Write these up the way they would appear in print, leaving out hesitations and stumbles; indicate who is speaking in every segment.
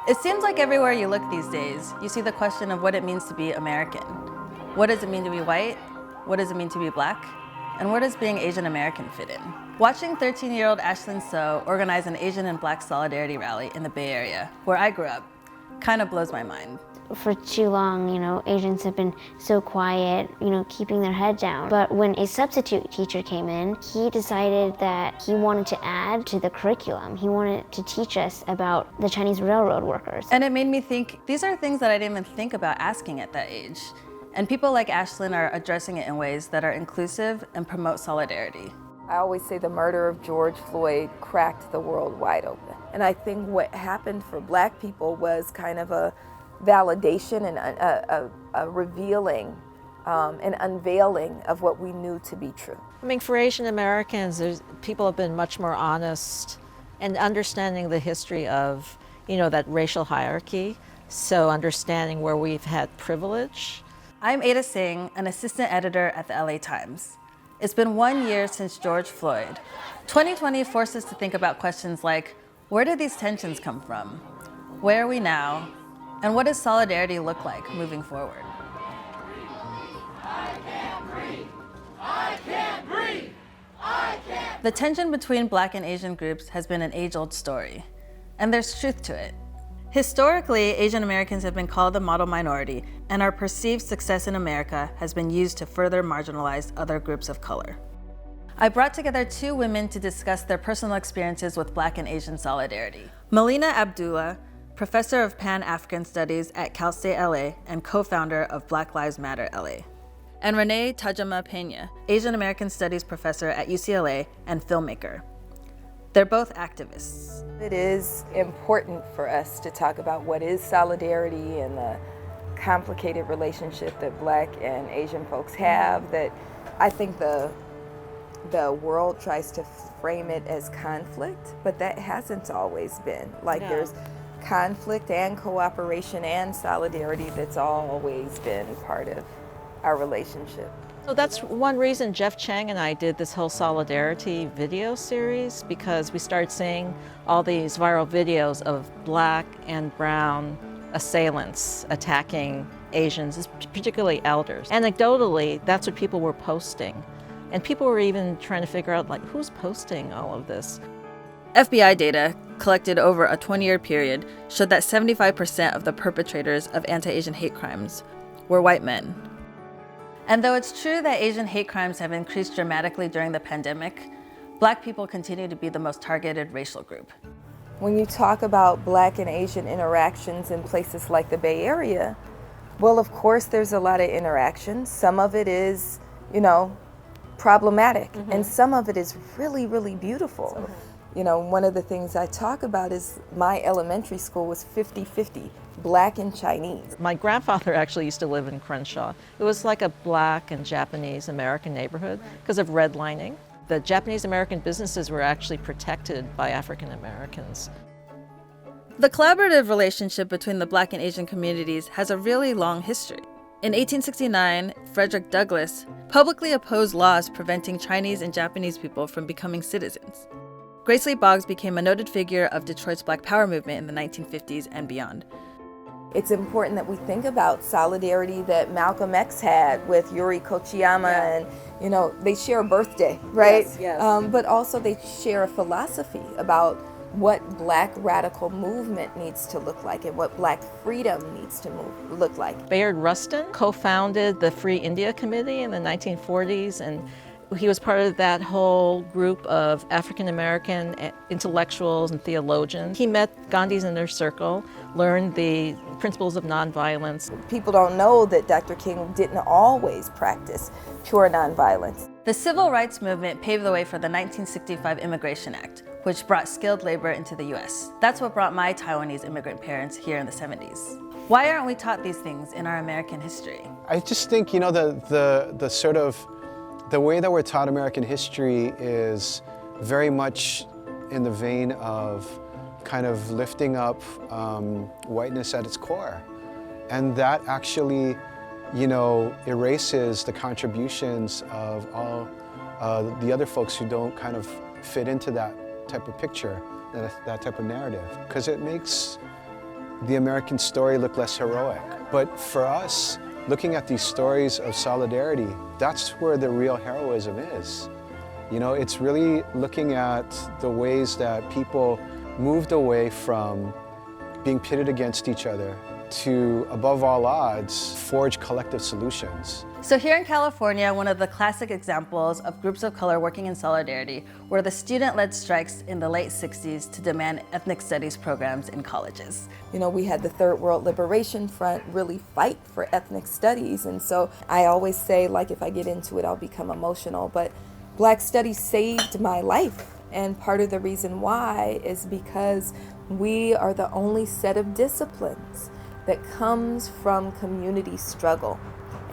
Speaker 1: It seems like everywhere you look these days, you see the question of what it means to be American. What does it mean to be white? What does it mean to be black? And where does being Asian American fit in? Watching 13-year-old Ashlyn So organize an Asian and Black solidarity rally in the Bay Area, where I grew up, kind of blows my mind.
Speaker 2: For too long, Asians have been so quiet, keeping their head down. But when a substitute teacher came in, he decided that he wanted to add to the curriculum. He wanted to teach us about the Chinese railroad workers.
Speaker 1: And it made me think, these are things that I didn't even think about asking at that age. And people like Ashlyn are addressing it in ways that are inclusive and promote solidarity.
Speaker 3: I always say the murder of George Floyd cracked the world wide open. And I think what happened for Black people was kind of a validation and a revealing, an unveiling of what we knew to be true.
Speaker 4: I mean, for Asian Americans, people have been much more honest and understanding the history of, that racial hierarchy. So understanding where we've had privilege.
Speaker 1: I'm Ada Tseng, an assistant editor at the LA Times. It's been 1 year since George Floyd. 2020 forced us to think about questions like, where did these tensions come from? Where are we now? And what does solidarity look like moving forward? I can't breathe. I can't breathe. I can't. The tension between Black and Asian groups has been an age-old story, and there's truth to it. Historically, Asian Americans have been called the model minority, and our perceived success in America has been used to further marginalize other groups of color. I brought together two women to discuss their personal experiences with Black and Asian solidarity. Melina Abdullah, professor of Pan-African Studies at Cal State LA and co-founder of Black Lives Matter LA. And Renee Tajama Pena, Asian American Studies professor at UCLA and filmmaker. They're both activists.
Speaker 3: It is important for us to talk about what is solidarity and the complicated relationship that Black and Asian folks have, that I think the world tries to frame it as conflict, but that hasn't always been. There's conflict and cooperation and solidarity that's always been part of our relationship.
Speaker 4: So that's one reason Jeff Chang and I did this whole solidarity video series, because we started seeing all these viral videos of Black and brown assailants attacking Asians, particularly elders. Anecdotally, that's what people were posting. And people were even trying to figure out, who's posting all of this?
Speaker 1: FBI data collected over a 20-year period showed that 75% of the perpetrators of anti-Asian hate crimes were white men. And though it's true that Asian hate crimes have increased dramatically during the pandemic, Black people continue to be the most targeted racial group.
Speaker 3: When you talk about Black and Asian interactions in places like the Bay Area, well, of course, there's a lot of interactions. Some of it is, problematic, and some of it is really, really beautiful. One of the things I talk about is my elementary school was 50-50, Black and Chinese.
Speaker 4: My grandfather actually used to live in Crenshaw. It was like a Black and Japanese American neighborhood because of redlining. The Japanese American businesses were actually protected by African Americans.
Speaker 1: The collaborative relationship between the Black and Asian communities has a really long history. In 1869, Frederick Douglass publicly opposed laws preventing Chinese and Japanese people from becoming citizens. Grace Lee Boggs became a noted figure of Detroit's Black Power movement in the 1950s and beyond.
Speaker 3: It's important that we think about solidarity that Malcolm X had with Yuri Kochiyama, and they share a birthday, right?
Speaker 4: Yes.
Speaker 3: But also they share a philosophy about what Black radical movement needs to look like and what Black freedom needs to look like.
Speaker 4: Bayard Rustin co-founded the Free India Committee in the 1940s, and he was part of that whole group of African-American intellectuals and theologians. He met Gandhi's inner circle, learned the principles of nonviolence.
Speaker 3: People don't know that Dr. King didn't always practice pure nonviolence.
Speaker 1: The civil rights movement paved the way for the 1965 Immigration Act, which brought skilled labor into the US. That's what brought my Taiwanese immigrant parents here in the 70s. Why aren't we taught these things in our American history?
Speaker 5: I just think, the way that we're taught American history is very much in the vein of kind of lifting up whiteness at its core. And that actually, erases the contributions of all the other folks who don't kind of fit into that type of picture, that type of narrative. Because it makes the American story look less heroic. But for us, looking at these stories of solidarity, that's where the real heroism is. You know, it's really looking at the ways that people moved away from being pitted against each other to, above all odds, forge collective solutions.
Speaker 1: So here in California, one of the classic examples of groups of color working in solidarity were the student-led strikes in the late 60s to demand ethnic studies programs in colleges.
Speaker 3: You know, we had the Third World Liberation Front really fight for ethnic studies, and so I always say, like, if I get into it, I'll become emotional, but Black studies saved my life. And part of the reason why is because we are the only set of disciplines that comes from community struggle.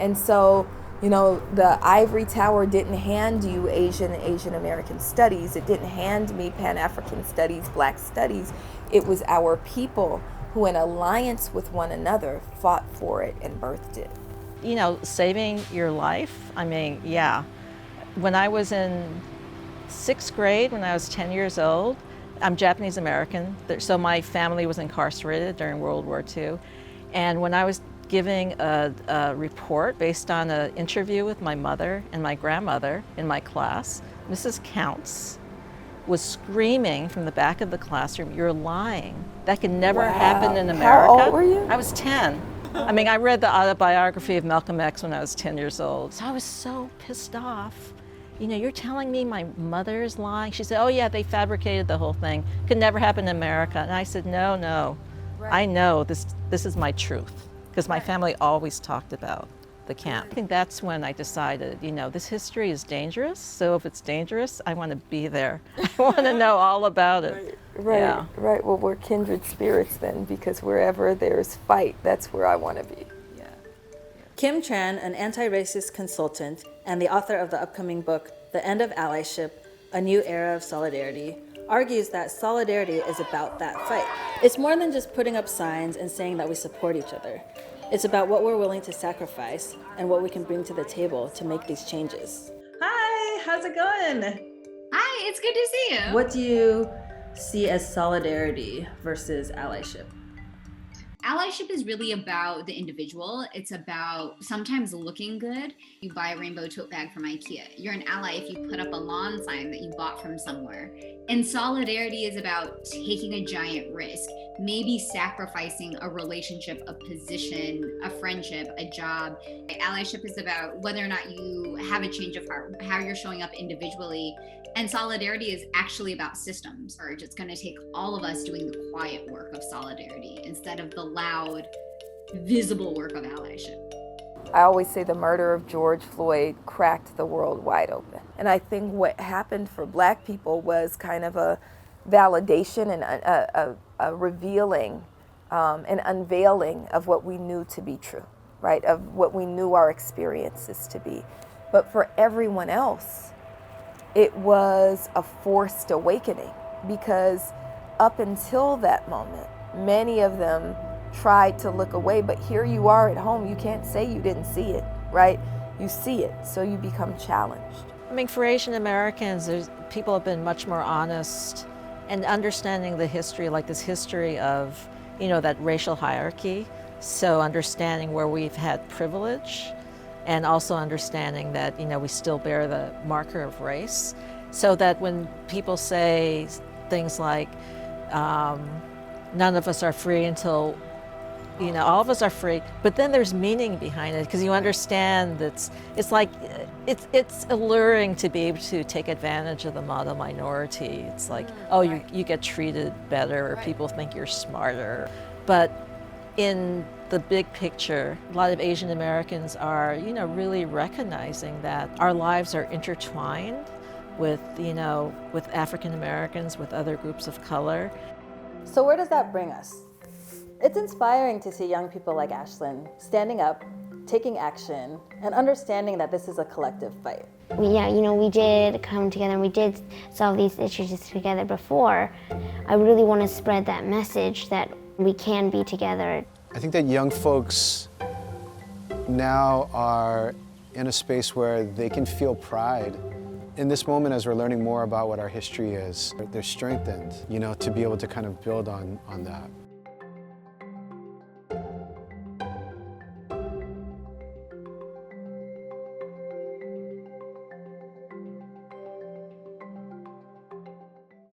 Speaker 3: And so, you know, the ivory tower didn't hand you Asian American studies. It didn't hand me Pan-African studies, Black studies. It was our people who, in alliance with one another, fought for it and birthed it.
Speaker 4: You know, saving your life, I mean, yeah. When I was in 6th grade, when I was 10 years old, I'm Japanese American, so my family was incarcerated during World War II. And when I was giving a report based on an interview with my mother and my grandmother in my class, Mrs. Counts was screaming from the back of the classroom, "You're lying. That could never happen in America."
Speaker 3: How old were you?
Speaker 4: I was 10. I mean, I read the autobiography of Malcolm X when I was 10 years old. So I was so pissed off. You know, you're telling me my mother's lying? She said, "Oh yeah, they fabricated the whole thing. Could never happen in America." And I said, no. Right. I know this is my truth, because my family always talked about the camp. I think that's when I decided, you know, this history is dangerous, so if it's dangerous, I want to be there. I want to know all about it.
Speaker 3: Right,
Speaker 4: yeah.
Speaker 3: Right. Well, we're kindred spirits then, because wherever there's fight, that's where I want to be.
Speaker 1: Yeah. Kim Tran, an anti-racist consultant and the author of the upcoming book, The End of Allyship, A New Era of Solidarity, argues that solidarity is about that fight. It's more than just putting up signs and saying that we support each other. It's about what we're willing to sacrifice and what we can bring to the table to make these changes. Hi, how's it going?
Speaker 6: Hi, it's good to see you.
Speaker 1: What do you see as solidarity versus allyship?
Speaker 6: Allyship is really about the individual. It's about sometimes looking good. You buy a rainbow tote bag from IKEA. You're an ally if you put up a lawn sign that you bought from somewhere. And solidarity is about taking a giant risk, maybe sacrificing a relationship, a position, a friendship, a job. Allyship is about whether or not you have a change of heart, how you're showing up individually. And solidarity is actually about systems. It's going to take all of us doing the quiet work of solidarity instead of the loud, visible work of allyship.
Speaker 3: I always say the murder of George Floyd cracked the world wide open. And I think what happened for Black people was kind of a validation and a revealing, an unveiling of what we knew to be true, right? Of what we knew our experiences to be. But for everyone else, it was a forced awakening, because up until that moment, many of them tried to look away, but here you are at home, you can't say you didn't see it, right? You see it, so you become challenged.
Speaker 4: I mean, for Asian Americans, people have been much more honest and understanding the history, like this history of, you know, that racial hierarchy. So understanding where we've had privilege, and also understanding that, you know, we still bear the marker of race, so that when people say things like, none of us are free until, you know, all of us are free, but then there's meaning behind it, because you understand that it's like, it's alluring to be able to take advantage of the model minority. It's like, oh, you get treated better, or people think you're smarter. But in the big picture, a lot of Asian Americans are, you know, really recognizing that our lives are intertwined with, you know, with African Americans, with other groups of color.
Speaker 1: So where does that bring us? It's inspiring to see young people like Ashlyn standing up, taking action, and understanding that this is a collective fight.
Speaker 2: We did come together and we did solve these issues together before. I really want to spread that message that we can be together.
Speaker 5: I think that young folks now are in a space where they can feel pride. In this moment, as we're learning more about what our history is, they're strengthened, you know, to be able to kind of build on that.